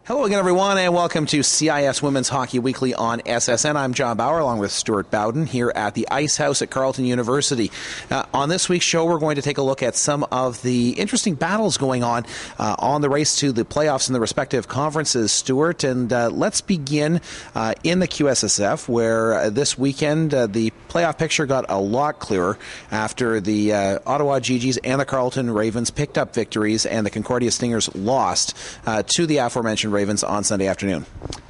Hello again, everyone, and welcome to CIS Women's Hockey Weekly on SSN. I'm John Bower, along with Stuart Bowden, here at the Ice House at Carleton University. On this week's show, we're going to take a look at some of the interesting battles going on the race to the playoffs in the respective conferences, Stuart. And let's begin in the QSSF, where this weekend the playoff picture got a lot clearer after the Ottawa GGs and the Carleton Ravens picked up victories and the Concordia Stingers lost to the aforementioned Ravens on Sunday afternoon.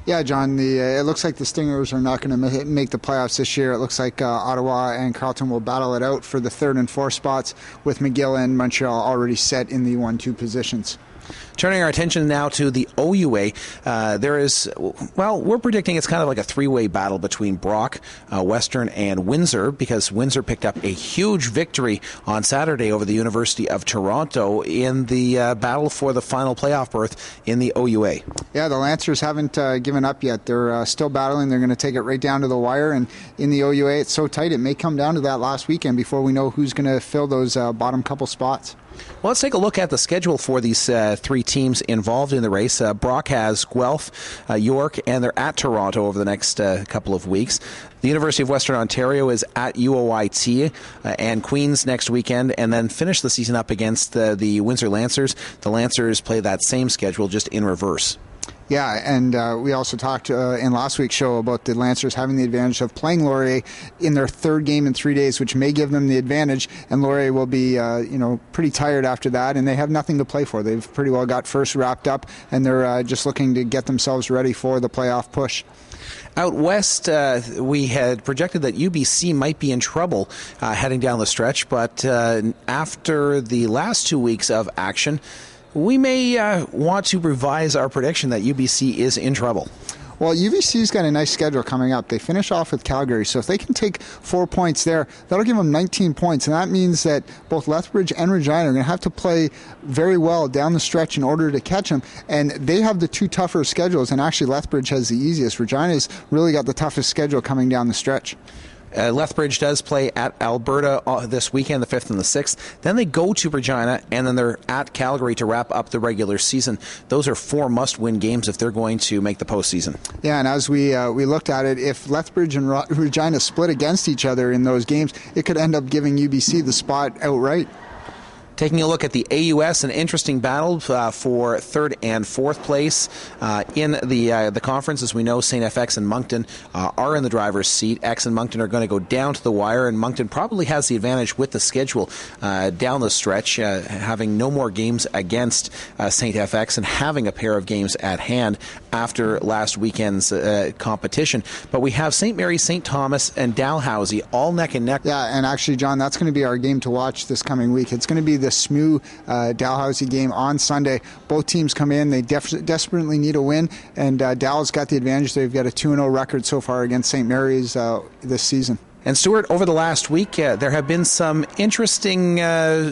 Yeah, John, it looks like the Stingers are not going to make the playoffs this year. It looks like Ottawa and Carleton will battle it out for the 3rd and 4th spots, with McGill and Montreal already set in the 1-2 positions. Turning our attention now to the OUA, we're predicting it's kind of like a three-way battle between Brock, Western, and Windsor, because Windsor picked up a huge victory on Saturday over the University of Toronto in the battle for the final playoff berth in the OUA. Yeah, the Lancers haven't given up yet. They're still battling. They're going to take it right down to the wire, and in the OUA, it's so tight it may come down to that last weekend before we know who's going to fill those bottom couple spots. Well, let's take a look at the schedule for these three teams involved in the race. Brock has Guelph, York, and they're at Toronto over the next couple of weeks. The University of Western Ontario is at UOIT and Queens next weekend, and then finish the season up against the Windsor Lancers. The Lancers play that same schedule, just in reverse. Yeah, and we also talked in last week's show about the Lancers having the advantage of playing Laurier in their 3rd game in 3 days, which may give them the advantage, and Laurier will be pretty tired after that, and they have nothing to play for. They've pretty well got first wrapped up, and they're just looking to get themselves ready for the playoff push. Out west, we had projected that UBC might be in trouble heading down the stretch, but after the last 2 weeks of action, we may want to revise our prediction that UBC is in trouble. Well, UBC's got a nice schedule coming up. They finish off with Calgary, so if they can take 4 points there, that'll give them 19 points, and that means that both Lethbridge and Regina are going to have to play very well down the stretch in order to catch them, and they have the 2 tougher schedules, and actually Lethbridge has the easiest. Regina's really got the toughest schedule coming down the stretch. Lethbridge does play at Alberta this weekend, the 5th and the 6th. Then they go to Regina, and then they're at Calgary to wrap up the regular season. Those are 4 must-win games if they're going to make the postseason. Yeah, and as we looked at it, if Lethbridge and Regina split against each other in those games, it could end up giving UBC the spot outright. Taking a look at the AUS, an interesting battle for 3rd and 4th place in the conference. As we know, St. FX and Moncton are in the driver's seat. X and Moncton are going to go down to the wire, and Moncton probably has the advantage with the schedule down the stretch, having no more games against St. FX and having a pair of games at hand after last weekend's competition. But we have St. Mary's, St. Thomas, and Dalhousie all neck and neck. Yeah, and actually, John, that's going to be our game to watch this coming week. It's going to be the SMU Dalhousie game on Sunday. Both teams come in. They desperately need a win, and Dal's got the advantage. They've got a 2-0 record so far against St. Mary's this season. And Stuart, over the last week, there have been some interesting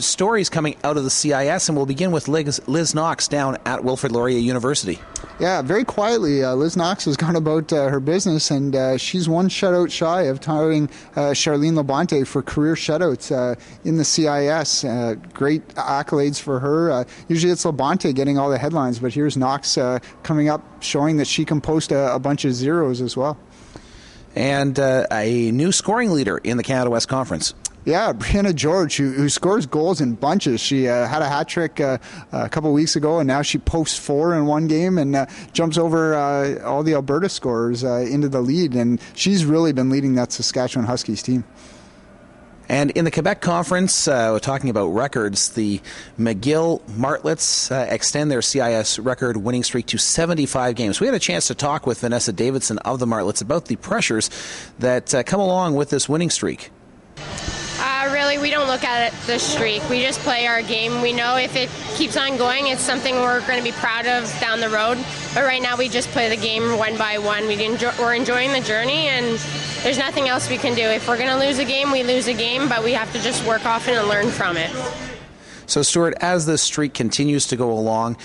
stories coming out of the CIS, and we'll begin with Liz Knox down at Wilfrid Laurier University. Yeah, very quietly, Liz Knox has gone about her business, and she's one shutout shy of tying Charlene Labonte for career shutouts in the CIS. Great accolades for her. Usually it's Labonte getting all the headlines, but here's Knox coming up, showing that she can post a bunch of zeros as well. And a new scoring leader in the Canada West Conference. Yeah, Breanne George, who scores goals in bunches. She had a hat trick a couple of weeks ago, and now she posts 4 in one game and jumps over all the Alberta scorers into the lead. And she's really been leading that Saskatchewan Huskies team. And in the Quebec Conference, we're talking about records. The McGill Martlets extend their CIS record winning streak to 75 games. We had a chance to talk with Vanessa Davidson of the Martlets about the pressures that come along with this winning streak. Really, we don't look at it the streak. We just play our game. We know if it keeps on going, it's something we're going to be proud of down the road. But right now, we just play the game one by one. We're enjoying the journey, and there's nothing else we can do. If we're going to lose a game, we lose a game, but we have to just work off it and learn from it. So, Stuart, as this streak continues to go along,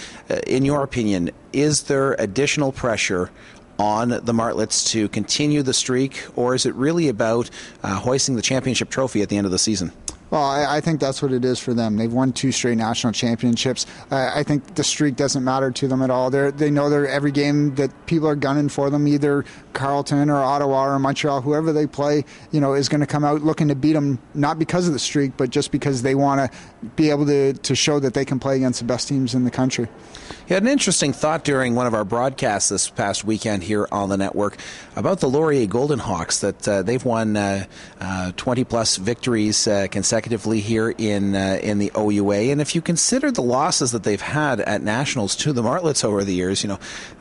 in your opinion, is there additional pressure on the Martlets to continue the streak, or is it really about hoisting the championship trophy at the end of the season? Well, I think that's what it is for them. They've won 2 straight national championships. I think the streak doesn't matter to them at all. They know every game that people are gunning for them, either Carleton or Ottawa or Montreal, whoever they play, is going to come out looking to beat them, not because of the streak, but just because they want to be able to show that they can play against the best teams in the country. You had an interesting thought during one of our broadcasts this past weekend here on the network about the Laurier Golden Hawks, that they've won 20-plus victories consecutively here in the OUA. And if you consider the losses that they've had at nationals to the Martlets over the years,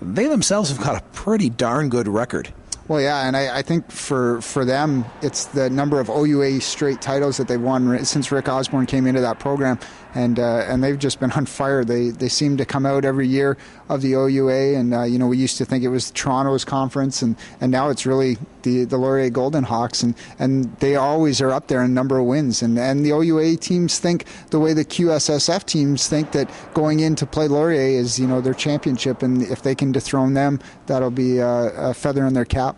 they themselves have got a pretty darn good record. Well, yeah, and I think for them, it's the number of OUA straight titles that they've won since Rick Osborne came into that program, and they've just been on fire. They seem to come out every year of the OUA, and we used to think it was Toronto's conference, and now it's really the Laurier Golden Hawks, and they always are up there in number of wins, and the OUA teams think the way the QSSF teams think, that going in to play Laurier is their championship, and if they can dethrone them, that'll be a feather in their cap.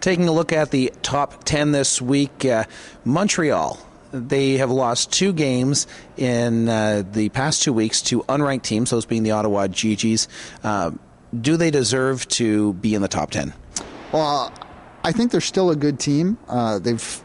Taking a look at the top 10 this week, Montreal. They have lost 2 games in the past 2 weeks to unranked teams, those being the Ottawa GGs. Do they deserve to be in the top 10? Well, I think they're still a good team. They've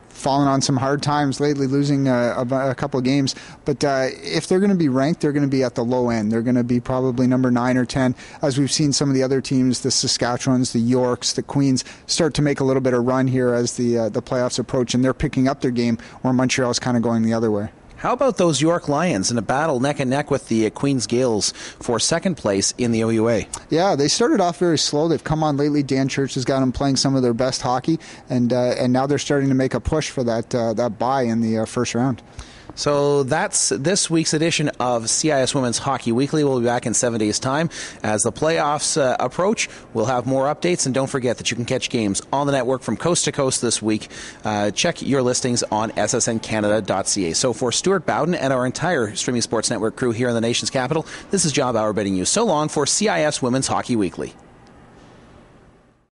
fallen on some hard times lately, losing a couple of games. But if they're going to be ranked, they're going to be at the low end. They're going to be probably number 9 or 10, as we've seen some of the other teams, the Saskatchewans, the Yorks, the Queens, start to make a little bit of run here as the playoffs approach, and they're picking up their game, where Montreal's kind of going the other way. How about those York Lions in a battle neck and neck with the Queens Gales for second place in the OUA? Yeah, they started off very slow. They've come on lately. Dan Church has got them playing some of their best hockey, and now they're starting to make a push for that bye in the first round. So that's this week's edition of CIS Women's Hockey Weekly. We'll be back in 7 days' time. As the playoffs approach, we'll have more updates. And don't forget that you can catch games on the network from coast to coast this week. Check your listings on ssncanada.ca. So for Stuart Bowden and our entire Streaming Sports Network crew here in the nation's capital, this is John Bower bidding you so long for CIS Women's Hockey Weekly.